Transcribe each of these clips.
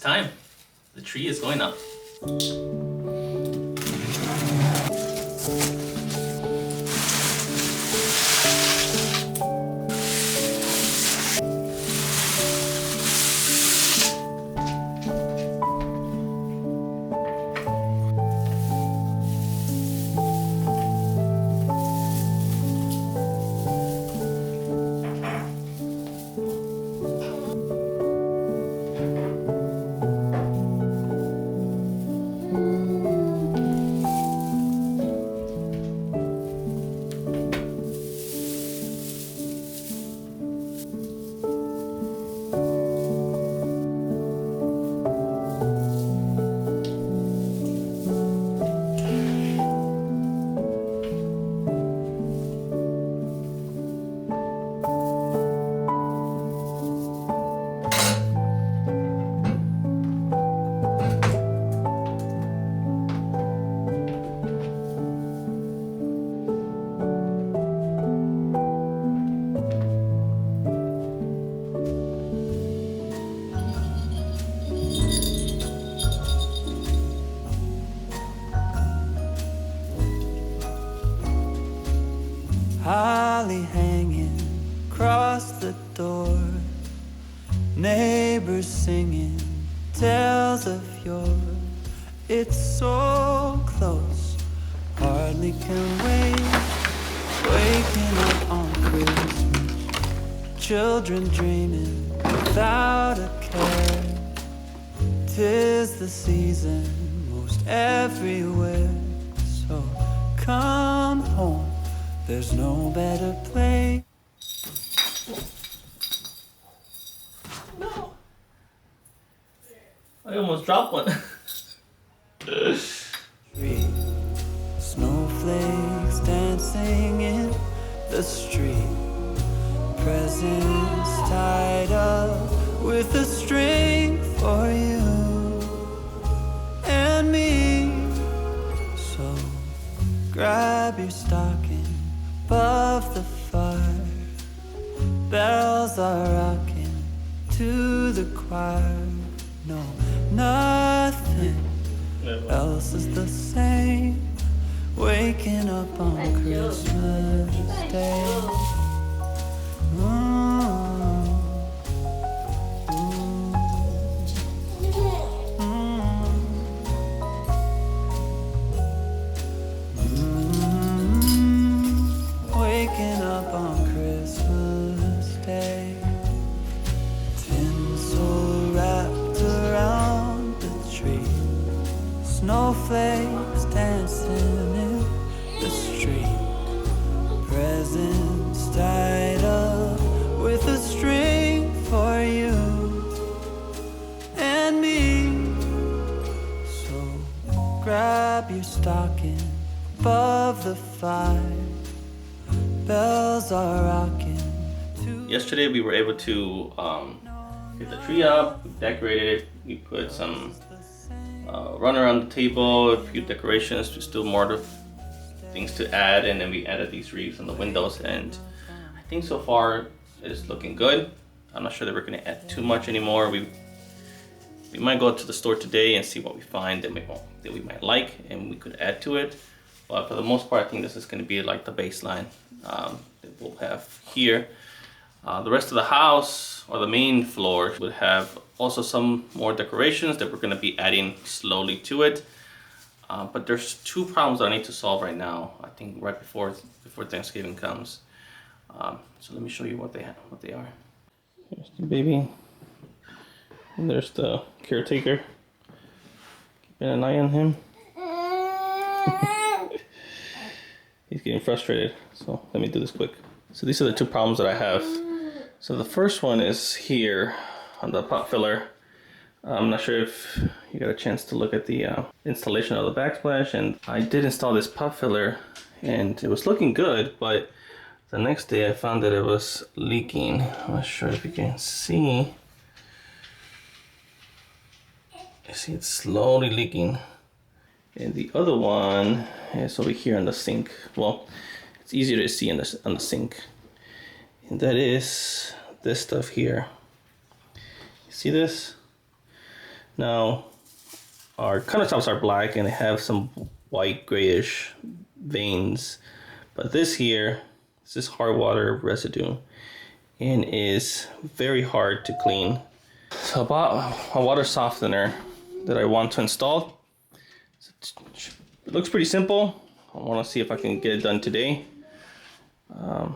time. The tree is going up. Holly hanging across the door, neighbors singing tales of yore. It's so close, hardly can wait. Waking up on Christmas, children dreaming without a care. 'Tis the season most everywhere, so come home. There's no better place. No. I almost dropped one. Snowflakes dancing in the street. Presents tied up with a string for you and me. So grab your stocking above the fire. Bells are rocking to the choir. No, nothing else is the same. Waking up on Christmas Day. Waking up on Christmas Day. Tinsel wrapped around the tree. Snowflakes dancing in the street. Presents tied up with a string for you and me. So grab your stocking above the fire. Bells are rocking. Yesterday we were able to get the tree up, we decorated it, we put some runner on the table, a few decorations, just still more things to add, and then we added these wreaths on the windows, and I think so far it's looking good. I'm not sure that we're going to add too much anymore. We might go to the store today and see what we find that we might like and we could add to it. But for the most part, I think this is going to be like the baseline that we'll have here. The rest of the house, or the main floor, would have also some more decorations that we're going to be adding slowly to it. But there's two problems that I need to solve right now. I think right before Thanksgiving comes. So let me show you what they are. Here's the baby. And there's the caretaker. Keeping an eye on him. He's getting frustrated, so let me do this quick. So these are the two problems that I have. So the first one is here on the pot filler. I'm not sure if you got a chance to look at the installation of the backsplash, and I did install this pot filler and it was looking good, but the next day I found that it was leaking. I'm not sure if you can see. You see it's slowly leaking. And the other one is over here on the sink. Well, it's easier to see on the sink. And that is this stuff here. You see this? Now, our countertops are black and they have some white grayish veins, but this here is this hard water residue and is very hard to clean. So I bought a water softener that I want to install. It looks pretty simple. I want to see if I can get it done today, and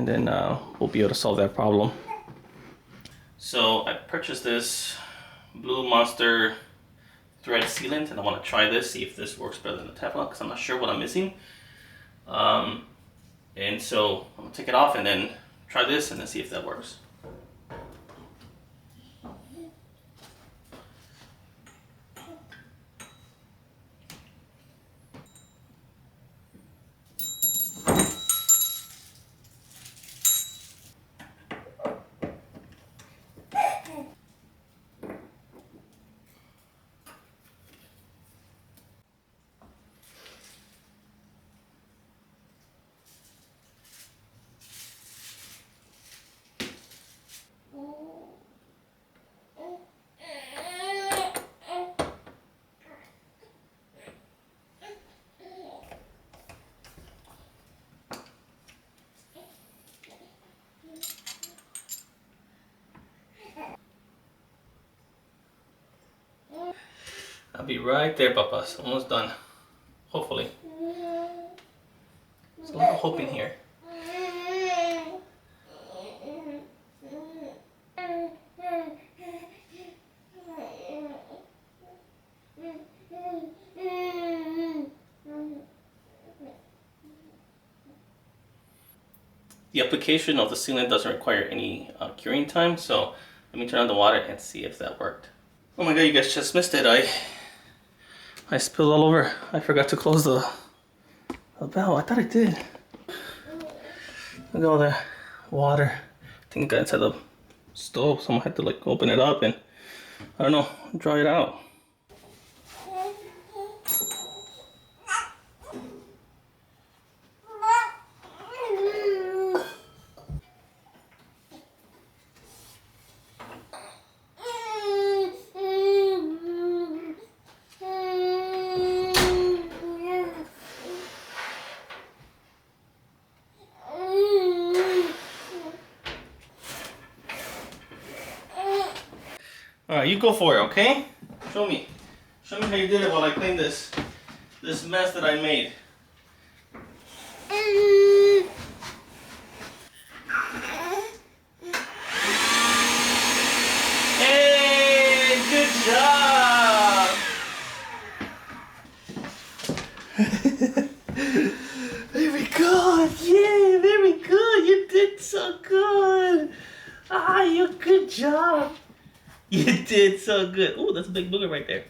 then we'll be able to solve that problem. So I purchased this Blue Monster thread sealant, and I want to try this, see if this works better than the Teflon, because I'm not sure what I'm missing. And so I'm gonna take it off and then try this and then see if that works. I'll be right there, papas. Almost done. Hopefully. There's a lot of hope in here. The application of the sealant doesn't require any curing time, so let me turn on the water and see if that worked. Oh my god, you guys just missed it. I spilled all over. I forgot to close the valve. I thought I did. Look at all the water. I think it got inside the stove. Someone had to like open it up and, I don't know, dry it out. Alright, you go for it, okay? Show me. Show me how you did it while I clean this mess that I made. Hey, good job! Very good, yeah, very good. You did so good. You good job. You did so good. Ooh, that's a big booger right there.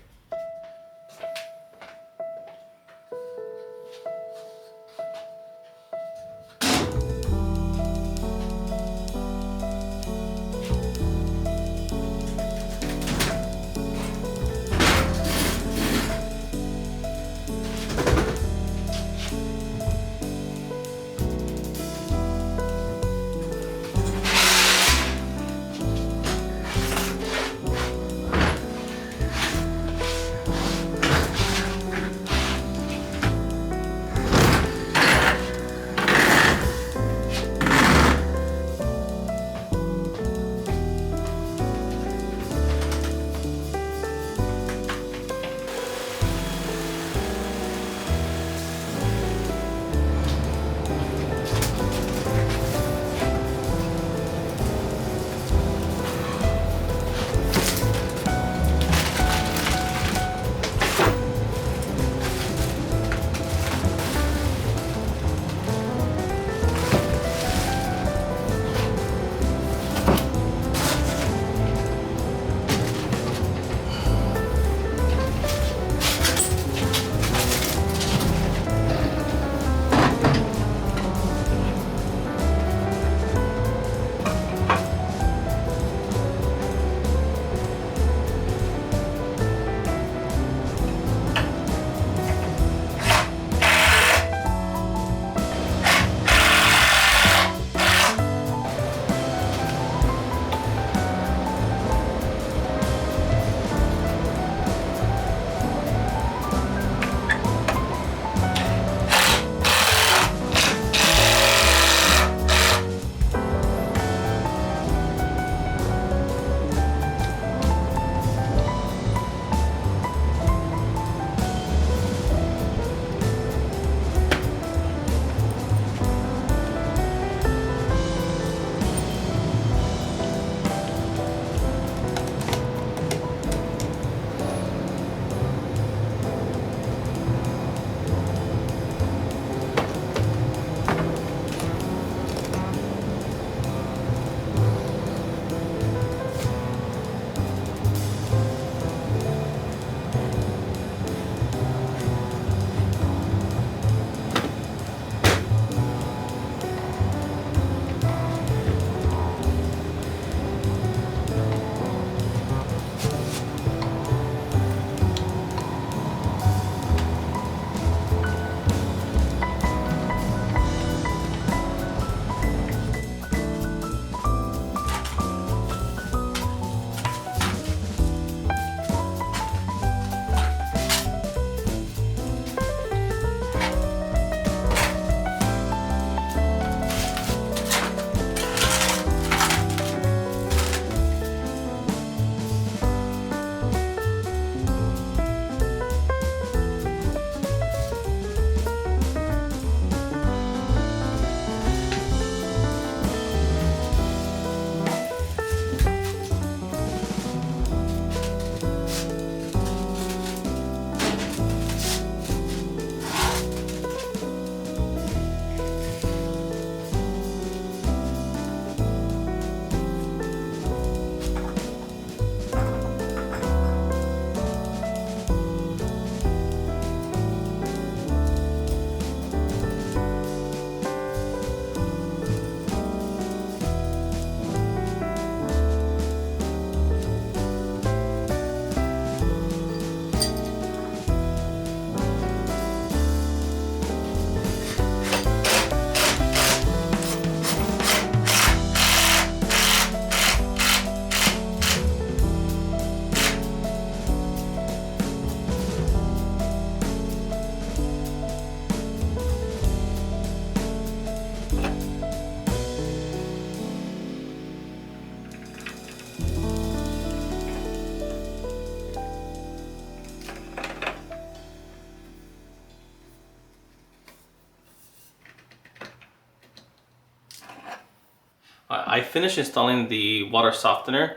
I finished installing the water softener.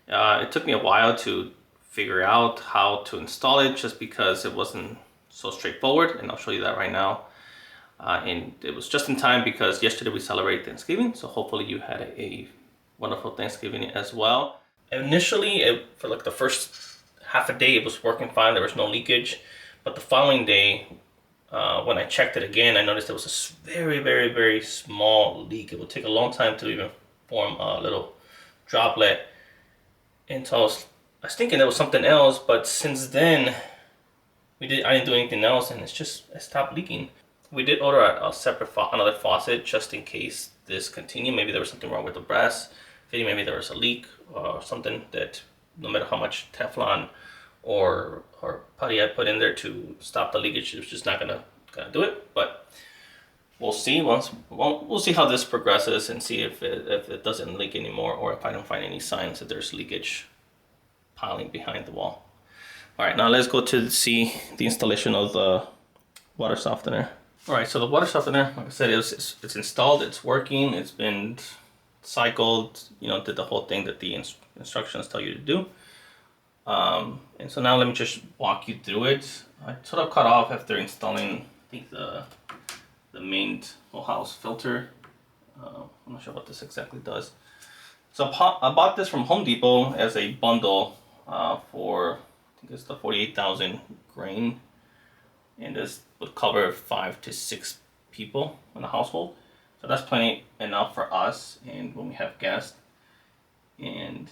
It took me a while to figure out how to install it just because it wasn't so straightforward, and I'll show you that right now. And it was just in time because yesterday we celebrated Thanksgiving, so hopefully you had a wonderful Thanksgiving as well. Initially, for like the first half a day, it was working fine. There was no leakage, but the following day, when I checked it again, I noticed there was a very, very, very small leak. It would take a long time to even form a little droplet. And so I was thinking there was something else, but since then, I didn't do anything else, and it stopped leaking. We did order a separate another faucet just in case this continued. Maybe there was something wrong with the brass fitting. Maybe there was a leak or something that no matter how much Teflon or putty I put in there to stop the leakage, it was just not gonna do it. But we'll see we'll see how this progresses and see if it doesn't leak anymore, or if I don't find any signs that there's leakage piling behind the wall. All right, now let's go to see the installation of the water softener. All right, so the water softener, like I said, it's installed, it's working, it's been cycled, did the whole thing that the instructions tell you to do. And so now let me just walk you through it. I sort of cut off after installing, I think, the main whole house filter. I'm not sure what this exactly does. So I bought this from Home Depot as a bundle for, I think it's the 48,000 grain. And this would cover 5 to 6 people in the household. So that's plenty enough for us and when we have guests. And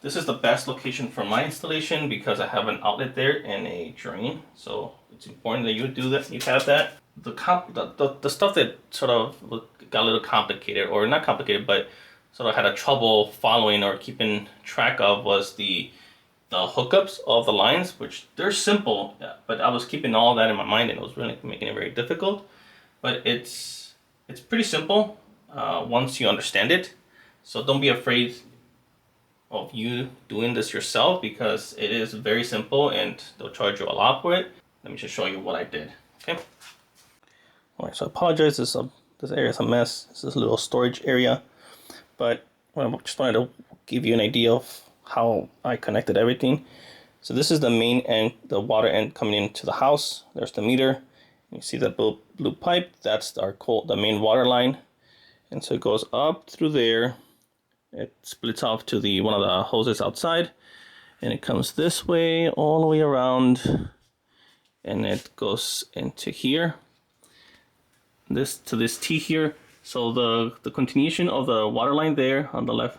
this is the best location for my installation because I have an outlet there and a drain. So it's important that you do that. You have that. The stuff that sort of got a little complicated, or not complicated, but sort of had a trouble following or keeping track of was the hookups of the lines, which they're simple, but I was keeping all that in my mind and it was really making it very difficult. But it's pretty simple once you understand it. So don't be afraid of you doing this yourself because it is very simple and they'll charge you a lot for it. Let me just show you what I did. Okay. All right, so I apologize. This area is a mess. This is a little storage area, but I just wanted to give you an idea of how I connected everything. So this is the main end, the water end coming into the house. There's the meter. You see that blue pipe, that's the main water line. And so it goes up through there. It splits off to one of the hoses outside, and it comes this way all the way around, and it goes into here. This T here. So the continuation of the water line there on the left,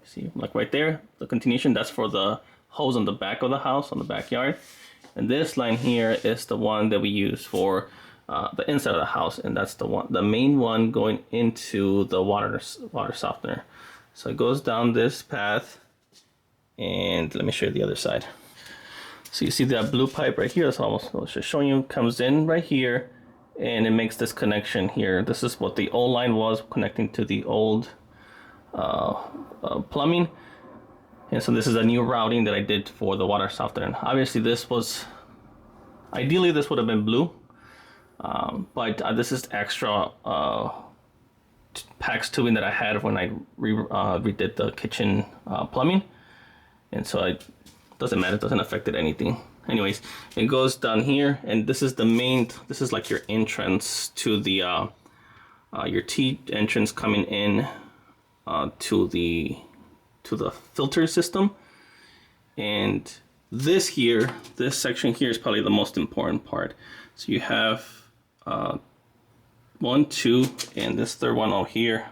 see, like right there, the continuation, that's for the hose on the back of the house, on the backyard. And this line here is the one that we use for the inside of the house, and that's the main one going into the water softener. So it goes down this path, and let me show you the other side. So you see that blue pipe right here, that's almost, I was just showing you, comes in right here, and it makes this connection here. This is what the old line was, connecting to the old plumbing. And so this is a new routing that I did for the water softener. Obviously ideally this would have been blue, but this is extra PAX tubing that I had when I redid the kitchen plumbing, and so it doesn't matter, it doesn't affect it anything. Anyways, it goes down here, and this is this is like your entrance to the your T entrance coming in to the filter system. And this section here is probably the most important part. So you have 1, 2, and this third one over here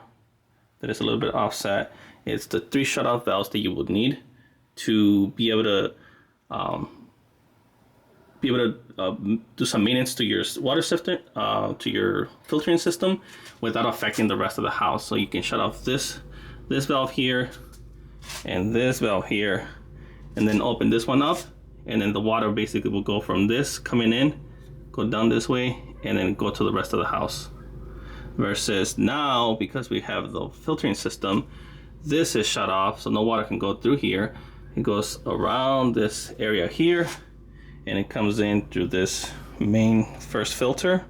that is a little bit offset. It's the 3 shutoff valves that you would need to be able to do some maintenance to your water sifter, to your filtering system, without affecting the rest of the house. So you can shut off this valve here and this valve here, and then open this one up, and then the water basically will go from this coming in, go down this way, and then go to the rest of the house. Versus now, because we have the filtering system, this is shut off, so no water can go through here. It goes around this area here, and it comes in through this main first filter.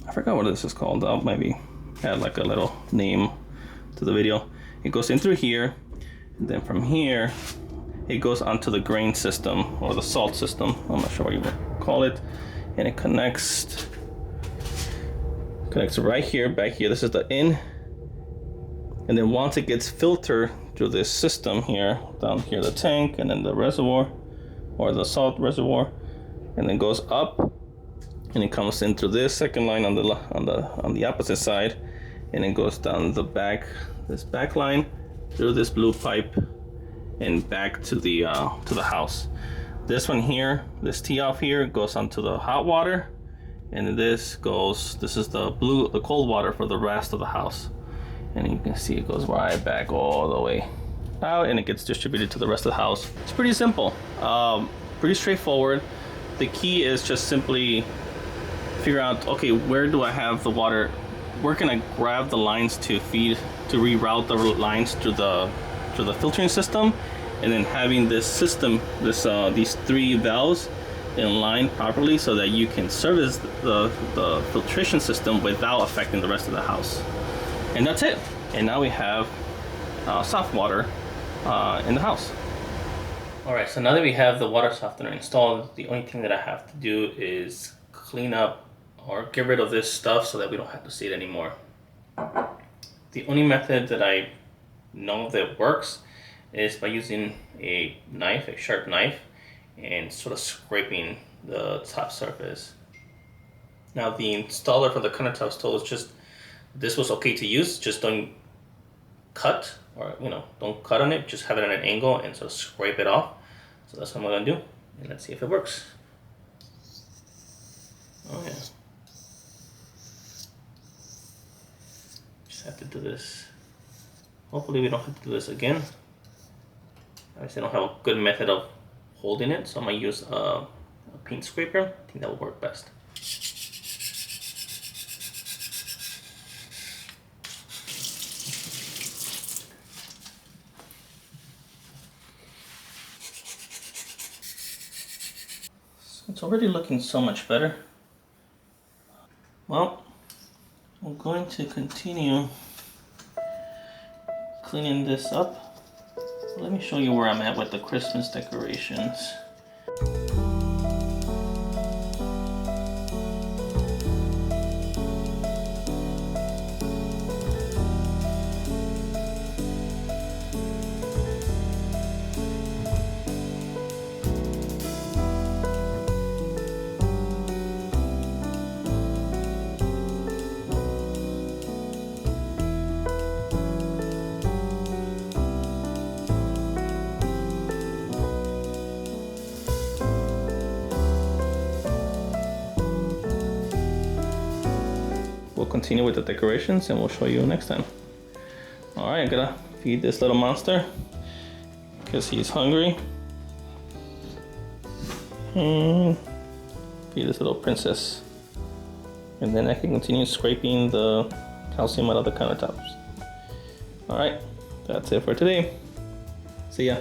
I forgot what this is called. Maybe add like a little name to the video. It goes in through here, and then from here it goes onto the grain system or the salt system. I'm not sure what you would call it, and it connects right here, back here. This is the in, and then once it gets filtered through this system here, down here the tank, and then the reservoir or the salt reservoir, and then goes up, and it comes in through this second line on the opposite side, and it goes down the back, this back line, through this blue pipe, and back to the house. This one here, this tee off here, goes onto the hot water, and this is the cold water for the rest of the house. And you can see it goes right back all the way out, and it gets distributed to the rest of the house. It's pretty simple, pretty straightforward. The key is just simply figure out, okay, where do I have the water? Where can I grab the lines to reroute the lines through the filtering system, and then having this system, these 3 valves in line properly so that you can service the filtration system without affecting the rest of the house. And that's it. And now we have soft water in the house. All right, so now that we have the water softener installed, the only thing that I have to do is clean up or get rid of this stuff so that we don't have to see it anymore. The only method that I know that works is by using a knife, a sharp knife, and sort of scraping the top surface. Now the installer for the countertops told us just this was okay to use, just don't cut, or don't cut on it, just have it at an angle and sort of scrape it off. So that's what I'm gonna do, and let's see if it works. Oh yeah. Just have to do this. Hopefully we don't have to do this again. Obviously I don't have a good method of holding it, so I'm gonna use a paint scraper. I think that will work best. It's already looking so much better. Well, I'm going to continue cleaning this up. Let me show you where I'm at with the Christmas decorations. We'll continue with the decorations and we'll show you next time. All right, I'm gonna feed this little monster because he's hungry. And feed this little princess. And then I can continue scraping the calcium out of the countertops. All right, that's it for today. See ya.